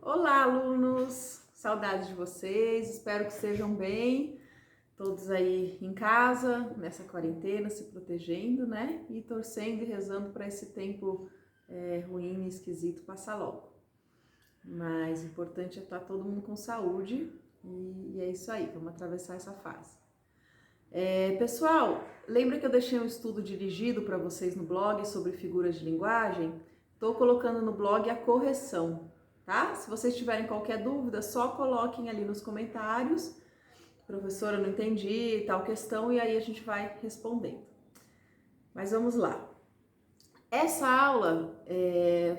Olá, alunos! Saudades de vocês, espero que estejam bem, todos aí em casa, nessa quarentena, se protegendo, né? E torcendo e rezando para esse tempo ruim e esquisito passar logo. Mas o importante é estar todo mundo com saúde e é isso aí, vamos atravessar essa fase. Pessoal, lembra que eu deixei um estudo dirigido para vocês no blog sobre figuras de linguagem? Estou colocando no blog a correção. Tá? Se vocês tiverem qualquer dúvida, só coloquem ali nos comentários. Professora, não entendi tal questão, e aí a gente vai respondendo. Mas vamos lá. Essa aula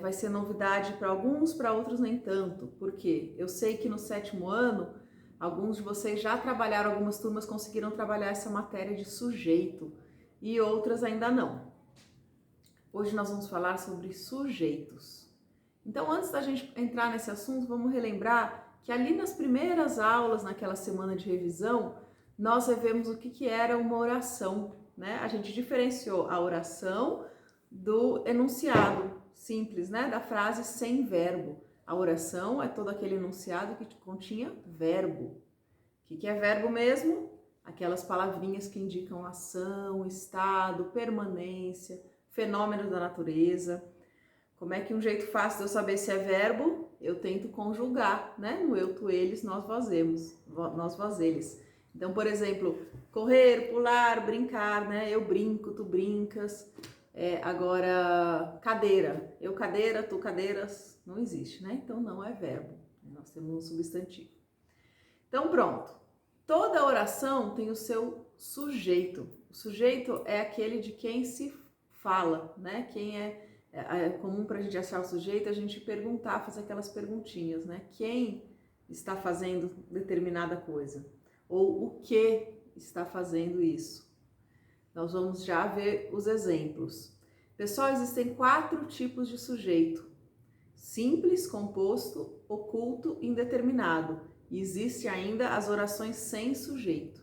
vai ser novidade para alguns, para outros nem tanto. Porque eu sei que no 7º ano, alguns de vocês já trabalharam, algumas turmas conseguiram trabalhar essa matéria de sujeito e outras ainda não. Hoje nós vamos falar sobre sujeitos. Então, antes da gente entrar nesse assunto, vamos relembrar que ali nas primeiras aulas, naquela semana de revisão, nós revemos o que era uma oração, né? A gente diferenciou a oração do enunciado simples, né? Da frase sem verbo. A oração é todo aquele enunciado que continha verbo. O que é verbo mesmo? Aquelas palavrinhas que indicam ação, estado, permanência, fenômeno da natureza. Como é que um jeito fácil de eu saber se é verbo? Eu tento conjugar, né? No eu, tu, eles, nós, vós, eles. Então, por exemplo, correr, pular, brincar, né? Eu brinco, tu brincas. Agora, cadeira. Eu cadeira, tu cadeiras. Não existe, né? Então, não é verbo. Nós temos um substantivo. Então, pronto. Toda oração tem o seu sujeito. O sujeito é aquele de quem se fala, né? Quem é comum para a gente achar o sujeito, a gente perguntar, fazer aquelas perguntinhas, né? Quem está fazendo determinada coisa? Ou o que está fazendo isso? Nós vamos já ver os exemplos. Pessoal, existem 4 tipos de sujeito: simples, composto, oculto, indeterminado. E existe ainda as orações sem sujeito.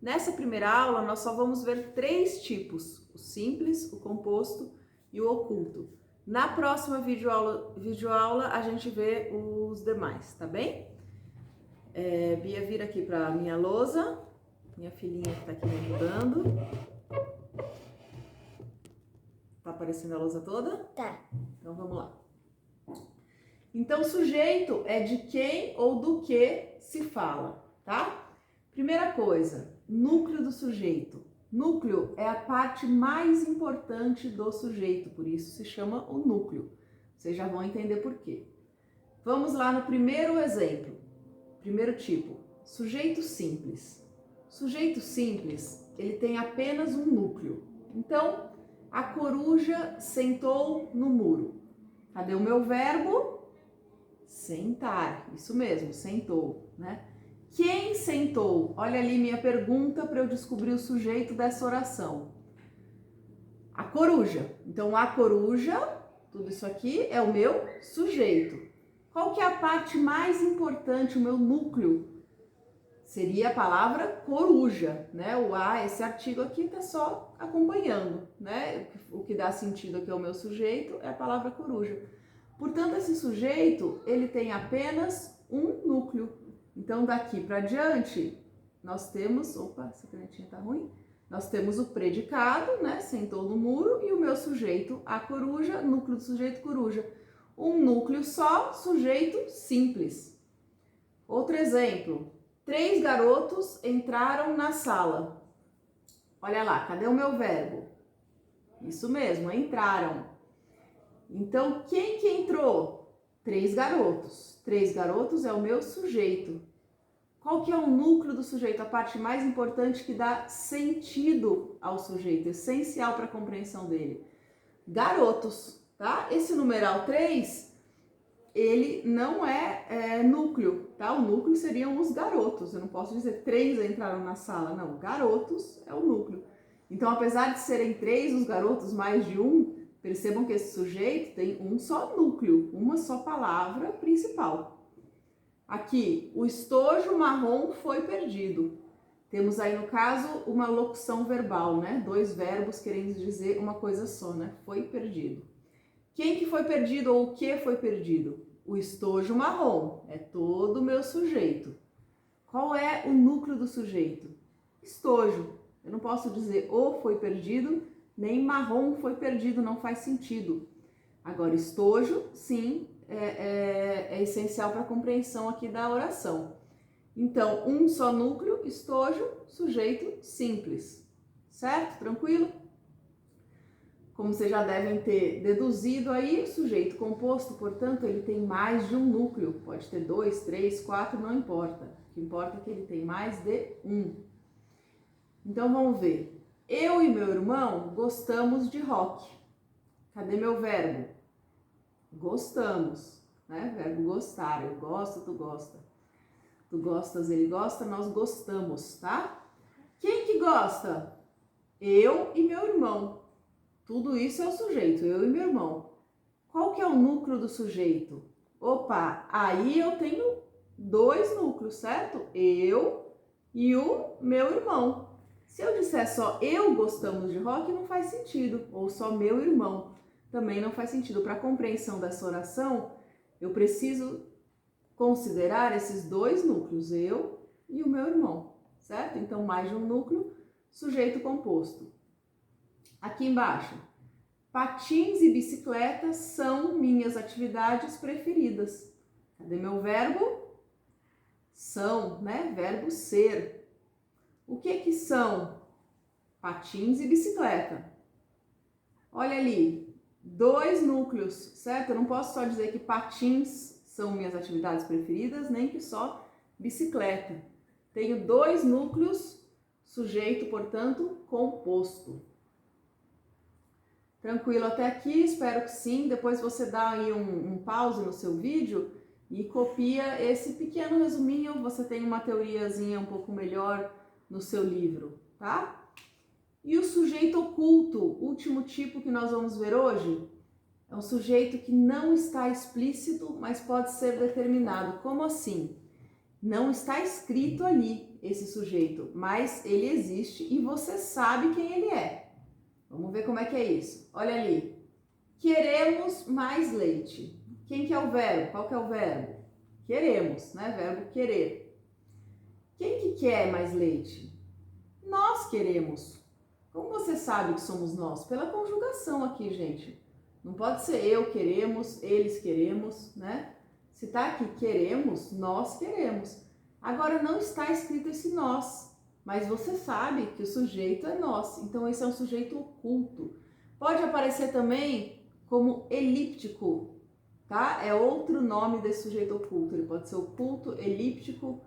Nessa primeira aula, nós só vamos ver 3 tipos: o simples, o composto e o oculto. Na próxima videoaula a gente vê os demais, tá bem? Bia, vira aqui para minha lousa, minha filhinha que tá aqui me ajudando. Tá aparecendo a lousa toda? Tá. Então vamos lá. Então, sujeito é de quem ou do que se fala, tá? Primeira coisa, núcleo do sujeito. Núcleo é a parte mais importante do sujeito, por isso se chama o núcleo. Vocês já vão entender por quê. Vamos lá no primeiro exemplo. Primeiro tipo, sujeito simples. Sujeito simples, ele tem apenas um núcleo. Então, a coruja sentou no muro. Cadê o meu verbo? Sentar. Isso mesmo, sentou, né? Quem sentou? Olha ali minha pergunta para eu descobrir o sujeito dessa oração. A coruja. Então, a coruja, tudo isso aqui é o meu sujeito. Qual que é a parte mais importante, o meu núcleo? Seria a palavra coruja, né? O a, esse artigo aqui tá só acompanhando, né? O que dá sentido aqui ao meu sujeito é a palavra coruja. Portanto, esse sujeito, ele tem apenas um núcleo. Então, daqui para diante, nós temos... Opa, essa canetinha tá ruim. Nós temos o predicado, né? Sentou no muro, e o meu sujeito, a coruja, núcleo do sujeito, coruja. Um núcleo só, sujeito simples. Outro exemplo. 3 garotos entraram na sala. Olha lá, cadê o meu verbo? Isso mesmo, entraram. Então, quem que entrou? 3 garotos. 3 garotos é o meu sujeito. Qual que é o núcleo do sujeito? A parte mais importante que dá sentido ao sujeito, essencial para a compreensão dele. Garotos, tá? Esse numeral 3, ele não é núcleo, tá? O núcleo seriam os garotos. Eu não posso dizer 3 entraram na sala, não. Garotos é o núcleo. Então, apesar de serem 3 os garotos, mais de um, percebam que esse sujeito tem um só núcleo, uma só palavra principal. Aqui, o estojo marrom foi perdido. Temos aí, no caso, uma locução verbal, né? 2 verbos querendo dizer uma coisa só, né? Foi perdido. Quem que foi perdido ou o que foi perdido? O estojo marrom é todo o meu sujeito. Qual é o núcleo do sujeito? Estojo. Eu não posso dizer o foi perdido, nem marrom foi perdido, não faz sentido. Agora, estojo, sim, é essencial para a compreensão aqui da oração. Então, um só núcleo, estojo, sujeito simples. Certo? Tranquilo? Como vocês já devem ter deduzido aí, o sujeito composto, portanto, ele tem mais de um núcleo. Pode ter 2, 3, 4, não importa. O que importa é que ele tem mais de um. Então, vamos ver. Eu e meu irmão gostamos de rock. Cadê meu verbo? Gostamos, né? Verbo gostar. Eu gosto, tu gosta. Tu gostas, ele gosta, nós gostamos, tá? Quem que gosta? Eu e meu irmão. Tudo isso é o sujeito, eu e meu irmão. Qual que é o núcleo do sujeito? Opa, aí eu tenho dois núcleos, certo? Eu e o meu irmão. Se eu disser só eu gostamos de rock, não faz sentido. Ou só meu irmão, também não faz sentido. Para a compreensão dessa oração, eu preciso considerar esses dois núcleos, eu e o meu irmão, certo? Então, mais de um núcleo, sujeito composto. Aqui embaixo, patins e bicicletas são minhas atividades preferidas. Cadê meu verbo? São, né? Verbo ser. O que são patins e bicicleta? Olha ali, dois núcleos, certo? Eu não posso só dizer que patins são minhas atividades preferidas, nem que só bicicleta. Tenho dois núcleos, sujeito, portanto, composto. Tranquilo até aqui? Espero que sim. Depois você dá aí um pause no seu vídeo e copia esse pequeno resuminho. Você tem uma teoriazinha um pouco melhor no seu livro, tá? E o sujeito oculto, último tipo que nós vamos ver hoje, é um sujeito que não está explícito, mas pode ser determinado. Como assim? Não está escrito ali esse sujeito, mas ele existe e você sabe quem ele é. Vamos ver como é que é isso. Olha ali. Queremos mais leite. Quem que é o verbo? Qual que é o verbo? Queremos, né? Verbo querer. Quem que quer mais leite? Nós queremos. Como você sabe que somos nós? Pela conjugação aqui, gente. Não pode ser eu queremos, eles queremos, né? Se tá aqui queremos, nós queremos. Agora não está escrito esse nós, mas você sabe que o sujeito é nós. Então esse é um sujeito oculto. Pode aparecer também como elíptico, tá? É outro nome desse sujeito oculto. Ele pode ser oculto, elíptico,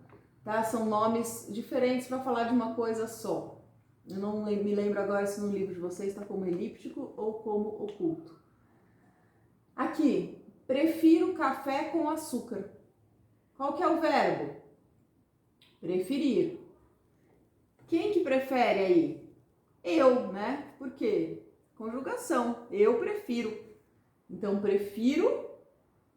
tá? São nomes diferentes para falar de uma coisa só. Eu não me lembro agora se no livro de vocês está como elíptico ou como oculto. Aqui, prefiro café com açúcar. Qual que é o verbo? Preferir. Quem que prefere aí? Eu, né? Por quê? Conjugação. Eu prefiro. Então, prefiro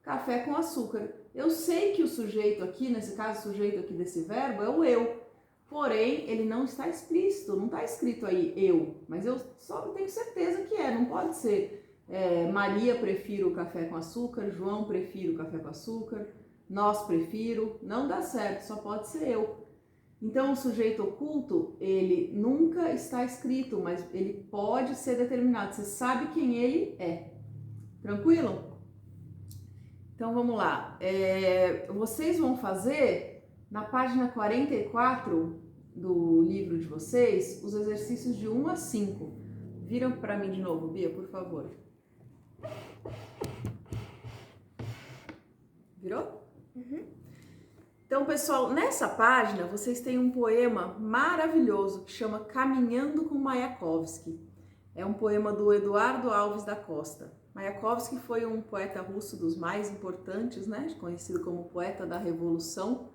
café com açúcar. Eu sei que o sujeito aqui, nesse caso, o sujeito aqui desse verbo é o eu. Porém, ele não está explícito, não está escrito aí eu. Mas eu só tenho certeza que é. Não pode ser Maria prefiro café com açúcar, João prefiro café com açúcar, nós prefiro. Não dá certo, só pode ser eu. Então, o sujeito oculto, ele nunca está escrito, mas ele pode ser determinado. Você sabe quem ele é. Tranquilo? Então, vamos lá. Vocês vão fazer, na página 44 do livro de vocês, os exercícios de 1 a 5. Viram para mim de novo, Bia, por favor. Virou? Uhum. Então, pessoal, nessa página vocês têm um poema maravilhoso que chama Caminhando com Mayakovsky. É um poema do Eduardo Alves da Costa. Mayakovsky foi um poeta russo dos mais importantes, né? Conhecido como poeta da Revolução.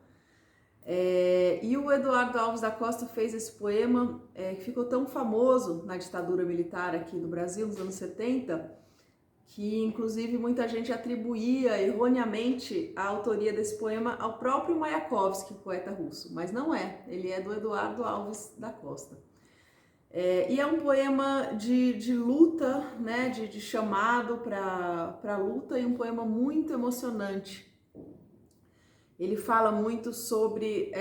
E o Eduardo Alves da Costa fez esse poema que ficou tão famoso na ditadura militar aqui do Brasil, nos anos 70, que inclusive muita gente atribuía erroneamente a autoria desse poema ao próprio Mayakovsky, poeta russo, mas não é, ele é do Eduardo Alves da Costa. E é um poema de luta, né, de chamado para luta, e um poema muito emocionante. Ele fala muito sobre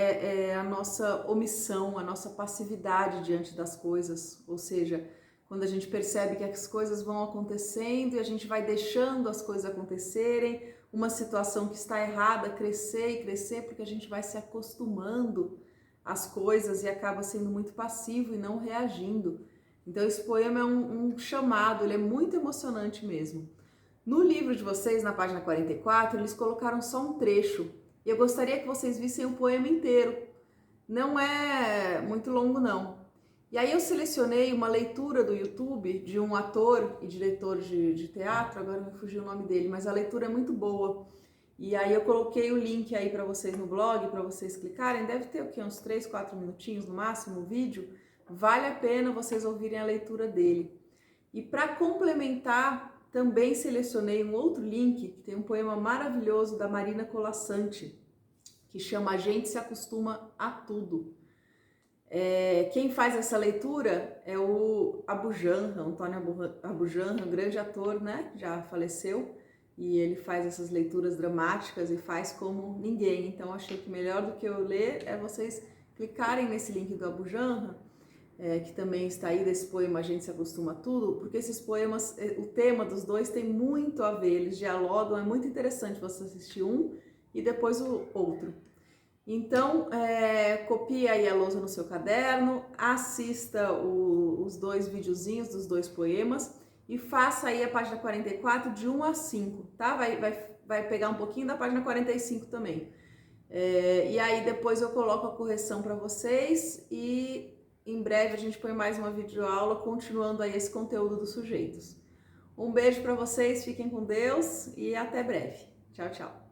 a nossa omissão, a nossa passividade diante das coisas, ou seja, quando a gente percebe que as coisas vão acontecendo e a gente vai deixando as coisas acontecerem, uma situação que está errada crescer e crescer, porque a gente vai se acostumando às coisas e acaba sendo muito passivo e não reagindo. Então esse poema é um chamado, ele é muito emocionante mesmo. No livro de vocês, na página 44, eles colocaram só um trecho. E eu gostaria que vocês vissem o poema inteiro. Não é muito longo, não. E aí eu selecionei uma leitura do YouTube de um ator e diretor de teatro, agora me fugiu o nome dele, mas a leitura é muito boa. E aí eu coloquei o link aí para vocês no blog, para vocês clicarem. Deve ter o quê? Uns 3, 4 minutinhos no máximo o vídeo. Vale a pena vocês ouvirem a leitura dele. E para complementar, também selecionei um outro link, que tem um poema maravilhoso da Marina Colasanti, que chama A Gente Se Acostuma a Tudo. Quem faz essa leitura é o Abujamra, Antônio Abujamra, um grande ator, né? Já faleceu, e ele faz essas leituras dramáticas e faz como ninguém. Então achei que melhor do que eu ler é vocês clicarem nesse link do Abujamra, que também está aí desse poema A Gente Se Acostuma a Tudo, porque esses poemas, o tema dos dois tem muito a ver, eles dialogam, é muito interessante você assistir um e depois o outro. Então, copie aí a lousa no seu caderno, assista os dois videozinhos dos dois poemas e faça aí a página 44 de 1 a 5, tá? Vai pegar um pouquinho da página 45 também. E aí depois eu coloco a correção para vocês e em breve a gente põe mais uma videoaula continuando aí esse conteúdo dos sujeitos. Um beijo para vocês, fiquem com Deus e até breve. Tchau, tchau.